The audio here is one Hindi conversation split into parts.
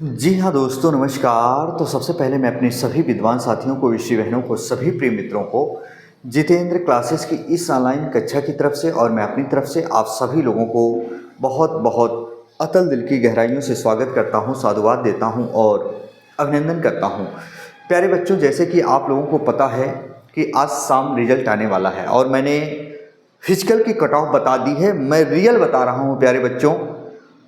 जी हाँ दोस्तों, नमस्कार। तो सबसे पहले मैं अपने सभी विद्वान साथियों को, विषय बहनों को, सभी प्रिय मित्रों को जितेंद्र क्लासेस की इस ऑनलाइन कक्षा की तरफ से और मैं अपनी तरफ से आप सभी लोगों को बहुत बहुत अतल दिल की गहराइयों से स्वागत करता हूँ, साधुवाद देता हूँ और अभिनंदन करता हूँ। प्यारे बच्चों, जैसे कि आप लोगों को पता है कि आज शाम रिजल्ट आने वाला है और मैंने फिजिकल की कट ऑफ बता दी है। मैं रियल बता रहा हूँ प्यारे बच्चों,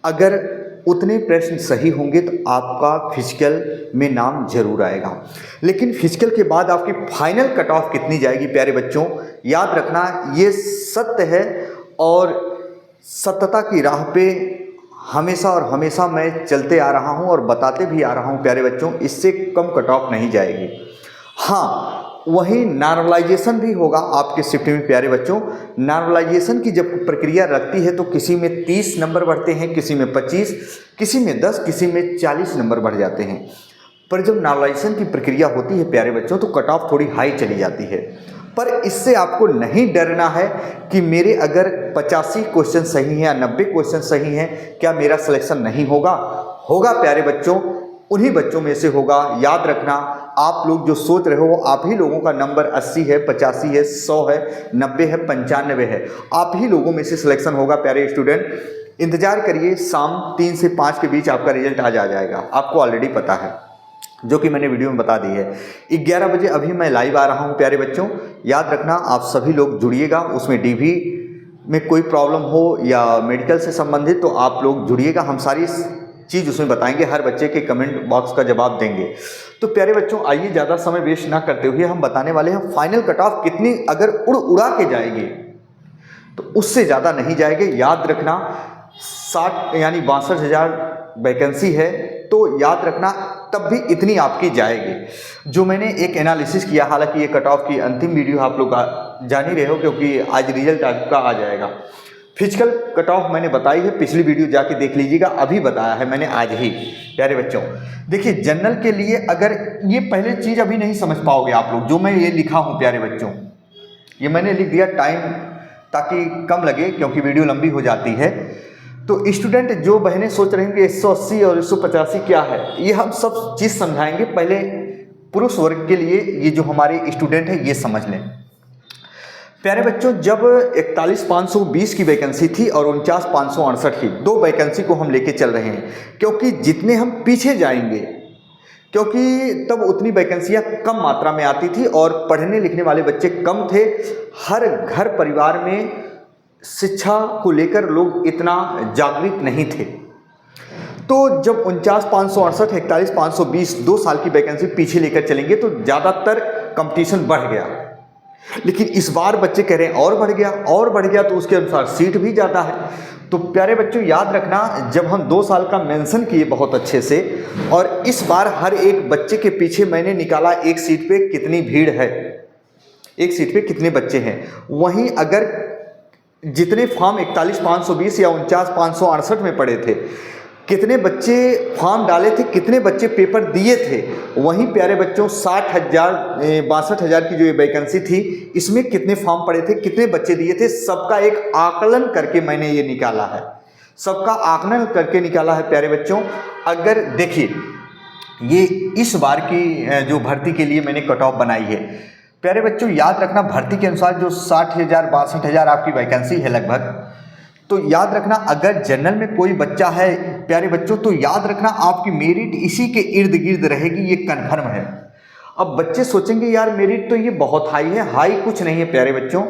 अगर उतने प्रश्न सही होंगे तो आपका फिजिकल में नाम जरूर आएगा। लेकिन फिजिकल के बाद आपकी फाइनल कट ऑफ कितनी जाएगी प्यारे बच्चों, याद रखना ये सत्य है और सत्यता की राह पे हमेशा और हमेशा मैं चलते आ रहा हूँ और बताते भी आ रहा हूँ प्यारे बच्चों, इससे कम कट ऑफ नहीं जाएगी। हाँ, वहीं नॉर्मलाइजेशन भी होगा आपके शिफ्ट में प्यारे बच्चों। नॉर्मलाइजेशन की जब प्रक्रिया रखती है तो किसी में 30 नंबर बढ़ते हैं, किसी में 25, किसी में 10, किसी में 40 नंबर बढ़ जाते हैं। पर जब नॉर्मलाइजेशन की प्रक्रिया होती है प्यारे बच्चों तो कट ऑफ थोड़ी हाई चली जाती है। पर इससे आपको नहीं डरना है कि मेरे अगर 85 क्वेश्चन सही हैं या 90 क्वेश्चन सही हैं, क्या मेरा सिलेक्शन नहीं होगा? होगा प्यारे बच्चों, उन्हीं बच्चों में से होगा। याद रखना, आप लोग जो सोच रहे हो आप ही लोगों का नंबर 80 है, 85 है, 100 है, 90 है, 95 है, आप ही लोगों में से सिलेक्शन होगा प्यारे स्टूडेंट। इंतजार करिए, शाम 3 से 5 के बीच आपका रिजल्ट आ जाएगा, आपको ऑलरेडी पता है, जो कि मैंने वीडियो में बता दी है। 11 बजे अभी मैं लाइव आ रहा हूँ प्यारे बच्चों, याद रखना आप सभी लोग जुड़िएगा। उसमें डीवी में कोई प्रॉब्लम हो या मेडिकल से संबंधित तो आप लोग जुड़िएगा, हम सारी चीज़ उसमें बताएंगे, हर बच्चे के कमेंट बॉक्स का जवाब देंगे। तो प्यारे बच्चों आइए, ज़्यादा समय वेस्ट ना करते हुए हम बताने वाले हैं फाइनल कट ऑफ कितनी अगर उड़ा के जाएगी तो उससे ज़्यादा नहीं जाएंगे। याद रखना 60 यानी 62,000 वैकेंसी है, तो याद रखना तब भी इतनी आपकी जाएगी। जो मैंने एक एनालिसिस किया, हालांकि ये कट ऑफ की अंतिम वीडियो आप लोग जान ही रहे हो क्योंकि आज रिजल्ट आपका आ जाएगा। फिजिकल कट ऑफ मैंने बताई है, पिछली वीडियो जाके देख लीजिएगा, अभी बताया है मैंने आज ही। प्यारे बच्चों देखिए, जनरल के लिए अगर ये पहले चीज़ अभी नहीं समझ पाओगे आप लोग, जो मैं ये लिखा हूँ प्यारे बच्चों, ये मैंने लिख दिया टाइम ताकि कम लगे क्योंकि वीडियो लंबी हो जाती है। तो स्टूडेंट जो बहनें सोच रहे हैं कि 180 और 185 क्या है, ये हम सब चीज़ समझाएंगे। पहले पुरुष वर्ग के लिए ये जो हमारे स्टूडेंट हैं ये समझ लें प्यारे बच्चों। जब 41,520 की वैकेंसी थी और 49,568 की, दो वैकेंसी को हम लेके चल रहे हैं क्योंकि जितने हम पीछे जाएंगे, क्योंकि तब उतनी वैकेंसियां कम मात्रा में आती थी और पढ़ने लिखने वाले बच्चे कम थे। हर घर परिवार में शिक्षा को लेकर लोग इतना जागृत नहीं थे। तो जब 49,568, 41,520 2 साल की वैकेंसी पीछे लेकर चलेंगे तो ज़्यादातर कंपटीशन बढ़ गया। लेकिन इस बार बच्चे कह रहे हैं और बढ़ गया तो उसके अनुसार सीट भी ज़्यादा है। तो प्यारे बच्चों याद रखना, जब हम 2 साल का मेंशन किए बहुत अच्छे से, और इस बार हर एक बच्चे के पीछे मैंने निकाला एक सीट पे कितनी भीड़ है, एक सीट पे कितने बच्चे हैं। वहीं अगर जितने फॉर्म 41,520 या 49,568 में पड़े थे, कितने बच्चे फॉर्म डाले थे, कितने बच्चे पेपर दिए थे, वहीं प्यारे बच्चों 62,000 की जो ये वैकेंसी थी, इसमें कितने फॉर्म पड़े थे, कितने बच्चे दिए थे, सबका एक आकलन करके मैंने ये निकाला है, सबका आकलन करके निकाला है प्यारे बच्चों। अगर देखिए, ये इस बार की जो भर्ती के लिए मैंने कट ऑफ बनाई है प्यारे बच्चों, याद रखना भर्ती के अनुसार जो 60,000 62,000 आपकी वैकेंसी है लगभग, तो याद रखना अगर जनरल में कोई बच्चा है प्यारे बच्चों, तो याद रखना आपकी मेरिट इसी के इर्द गिर्द रहेगी, ये कन्फर्म है। अब बच्चे सोचेंगे यार मेरिट तो ये बहुत हाई है, हाई कुछ नहीं है प्यारे बच्चों।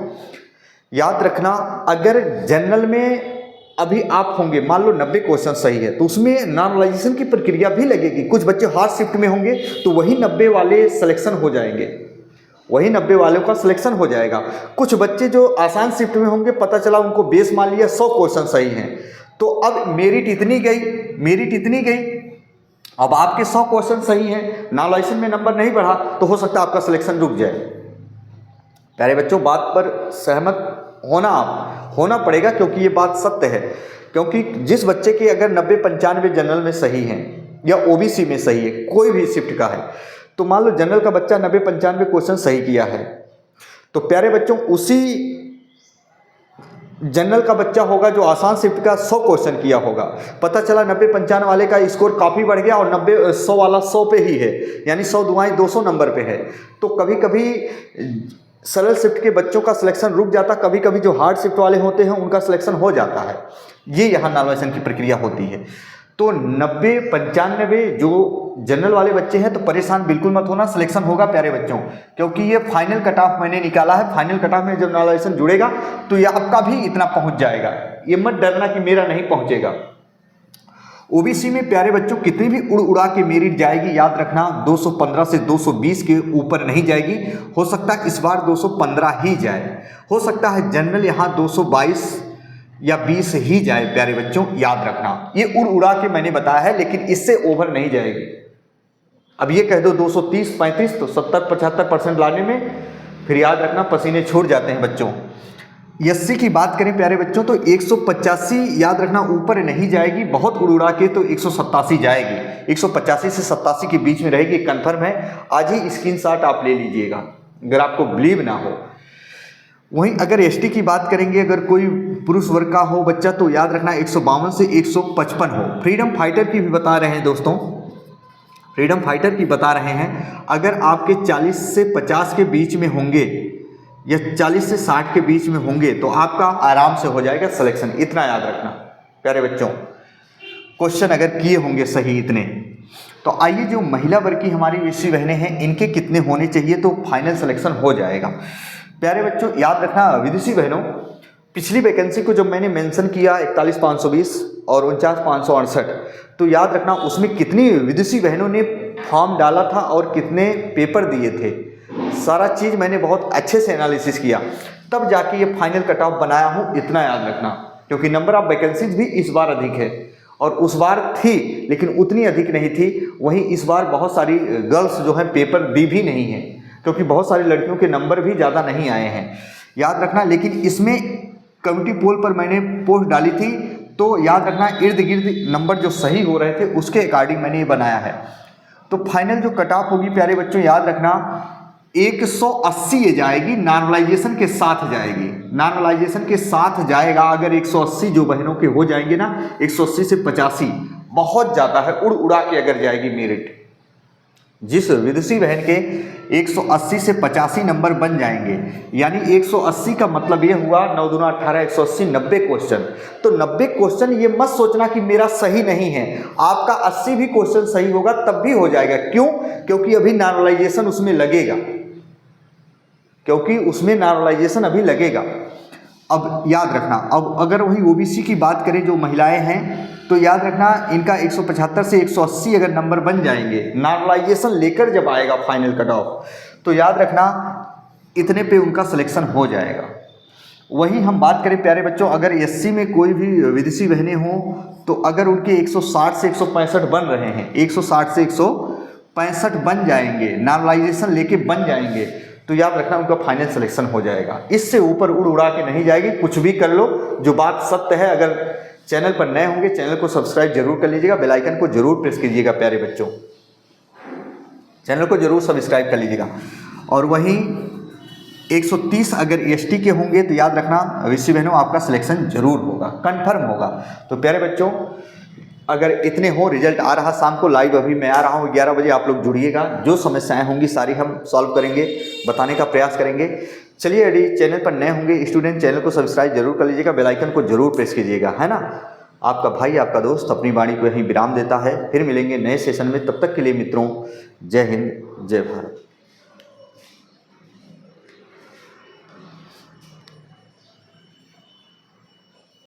याद रखना अगर जनरल में अभी आप होंगे, मान लो 90 क्वेश्चन सही है, तो उसमें नॉर्मलाइजेशन की प्रक्रिया भी लगेगी। कुछ बच्चे हार्ड शिफ्ट में होंगे तो वही 90 वाले सिलेक्शन हो जाएंगे, वही 90 वालों का सिलेक्शन हो जाएगा। कुछ बच्चे जो आसान शिफ्ट में होंगे, पता चला उनको बेस मान लिया 100 क्वेश्चन सही हैं, तो अब मेरिट इतनी गई, अब आपके 100 क्वेश्चन सही हैं, नॉर्मलाइजेशन में नंबर नहीं बढ़ा तो हो सकता है आपका सिलेक्शन रुक जाए। प्यारे बच्चों बात पर सहमत होना पड़ेगा क्योंकि ये बात सत्य है। क्योंकि जिस बच्चे के अगर 90-95 जनरल में सही हैं या ओबीसी में सही है, कोई भी शिफ्ट का है, तो मान लो जनरल का बच्चा 90-95 क्वेश्चन सही किया है, तो प्यारे बच्चों उसी जनरल का बच्चा होगा जो आसान शिफ्ट का 100 क्वेश्चन किया होगा, पता चला 90-95 वाले का स्कोर काफ़ी बढ़ गया और 90-100 वाला 100 पे ही है, यानी 100 दुआएं 200 नंबर पे है। तो कभी कभी सरल शिफ्ट के बच्चों का सिलेक्शन रुक जाता, कभी कभी जो हार्ड शिफ्ट वाले होते हैं उनका सिलेक्शन हो जाता है। ये यहाँ नॉर्मलाइजेशन की प्रक्रिया होती है। तो 90-95 जो जनरल वाले बच्चे हैं तो परेशान बिल्कुल मत होना, सिलेक्शन होगा प्यारे बच्चों, क्योंकि ये फाइनल कट ऑफ मैंने निकाला है। फाइनल कट ऑफ में जब नॉर्मलाइजेशन जुड़ेगा तो ये आपका भी इतना पहुंच जाएगा, ये मत डरना कि मेरा नहीं पहुंचेगा। ओबीसी में प्यारे बच्चों कितनी भी उड़ उड़ा के मेरिट जाएगी, याद रखना 215 से 220 के ऊपर नहीं जाएगी। हो सकता है इस बार 215 ही जाए, हो सकता है जनरल यहाँ 222 या 20 ही जाए प्यारे बच्चों, याद रखना। ये उड़ उड़ा के मैंने बताया है, लेकिन इससे ओवर नहीं जाएगी। अब ये कह दो 230-35 तो 70-75% लाने में फिर याद रखना पसीने छूट जाते हैं बच्चों। एससी की बात करें प्यारे बच्चों तो 185 याद रखना ऊपर नहीं जाएगी, बहुत उड़ उड़ा के तो 187 जाएगी, 185 से 87 के बीच में रहेगी, कंफर्म है। आज ही स्क्रीनशॉट आप ले लीजिएगा अगर आपको बिलीव ना हो। वहीं अगर एसटी की बात करेंगे, अगर कोई पुरुष वर्ग का हो बच्चा तो याद रखना 152 से 155 हो। फ्रीडम फाइटर की भी बता रहे हैं दोस्तों, फ्रीडम फाइटर की बता रहे हैं, अगर आपके 40 से 50 के बीच में होंगे या 40 से 60 के बीच में होंगे तो आपका आराम से हो जाएगा सिलेक्शन, इतना याद रखना प्यारे बच्चों। क्वेश्चन अगर किए होंगे सही इतने। तो आइए जो महिला वर्ग की हमारी एससी बहनें हैं इनके कितने होने चाहिए तो फाइनल सिलेक्शन हो जाएगा। प्यारे बच्चों याद रखना विदेशी बहनों, पिछली वैकेंसी को जब मैंने मेंशन किया 41,520 और 49,568 तो याद रखना उसमें कितनी विदेशी बहनों ने फॉर्म डाला था और कितने पेपर दिए थे, सारा चीज़ मैंने बहुत अच्छे से एनालिसिस किया, तब जाके ये फाइनल कट ऑफ बनाया हूँ, इतना याद रखना। क्योंकि नंबर ऑफ वैकेंसीज भी इस बार अधिक है और उस बार थी लेकिन उतनी अधिक नहीं थी। वहीं इस बार बहुत सारी गर्ल्स जो हैं पेपर दी भी नहीं है, क्योंकि बहुत सारी लड़कियों के नंबर भी ज़्यादा नहीं आए हैं, याद रखना। लेकिन इसमें कम्युनिटी पोल पर मैंने पोस्ट डाली थी तो याद रखना इर्द गिर्द नंबर जो सही हो रहे थे उसके अकॉर्डिंग मैंने ये बनाया है। तो फाइनल जो कट ऑफ होगी प्यारे बच्चों याद रखना 180 ये जाएगी, नॉर्मलाइजेशन के साथ जाएगी, नॉर्मलाइजेशन के साथ जाएगा। अगर 180 जो बहनों के हो जाएंगे ना, 180 से 85 बहुत ज़्यादा है, उड़ उड़ा के अगर जाएगी मेरिट। जिस विदेशी बहन के 180 से 85 नंबर बन जाएंगे, यानी 180 का मतलब ये हुआ 9 दूना 18, 180 90 क्वेश्चन। तो 90 क्वेश्चन ये मत सोचना कि मेरा सही नहीं है, आपका 80 भी क्वेश्चन सही होगा तब भी हो जाएगा। क्यों? क्योंकि अभी नॉर्मलाइजेशन उसमें लगेगा, क्योंकि उसमें नॉर्मलाइजेशन अभी लगेगा। अब याद रखना, अब अगर वही ओबीसी की बात करें जो महिलाएं हैं तो याद रखना इनका 175 से 180 अगर नंबर बन जाएंगे, नॉर्मलाइजेशन लेकर जब आएगा फाइनल कट ऑफ तो याद रखना इतने पे उनका सिलेक्शन हो जाएगा। वही हम बात करें प्यारे बच्चों, अगर एससी में कोई भी विदेशी बहनें हों तो अगर उनके 160 से 165 बन रहे हैं, 160 से 165 बन जाएंगे, नॉर्मलाइजेशन लेके बन जाएंगे तो याद रखना उनका फाइनल सिलेक्शन हो जाएगा। इससे ऊपर उड़ उड़ा के नहीं जाएगी, कुछ भी कर लो, जो बात सत्य है। अगर चैनल पर नए होंगे चैनल को सब्सक्राइब जरूर कर लीजिएगा, बेल आइकन को जरूर प्रेस कीजिएगा प्यारे बच्चों, चैनल को जरूर सब्सक्राइब कर लीजिएगा। और वहीं 130 अगर एसटी के होंगे तो याद रखना विदेशी बहनों आपका सिलेक्शन जरूर होगा, कंफर्म होगा। तो प्यारे बच्चों अगर इतने हो, रिजल्ट आ रहा शाम को लाइव, अभी मैं आ रहा हूँ 11 बजे, आप लोग जुड़िएगा, जो समस्याएं होंगी सारी हम सॉल्व करेंगे, बताने का प्रयास करेंगे। चलिए यदि चैनल पर नए होंगे स्टूडेंट चैनल को सब्सक्राइब जरूर कर लीजिएगा, बेल आइकन को जरूर प्रेस कीजिएगा, है ना। आपका भाई आपका दोस्त अपनी वाणी को यहीं विराम देता है, फिर मिलेंगे नए सेशन में, तब तक के लिए मित्रों जय हिंद जय भारत।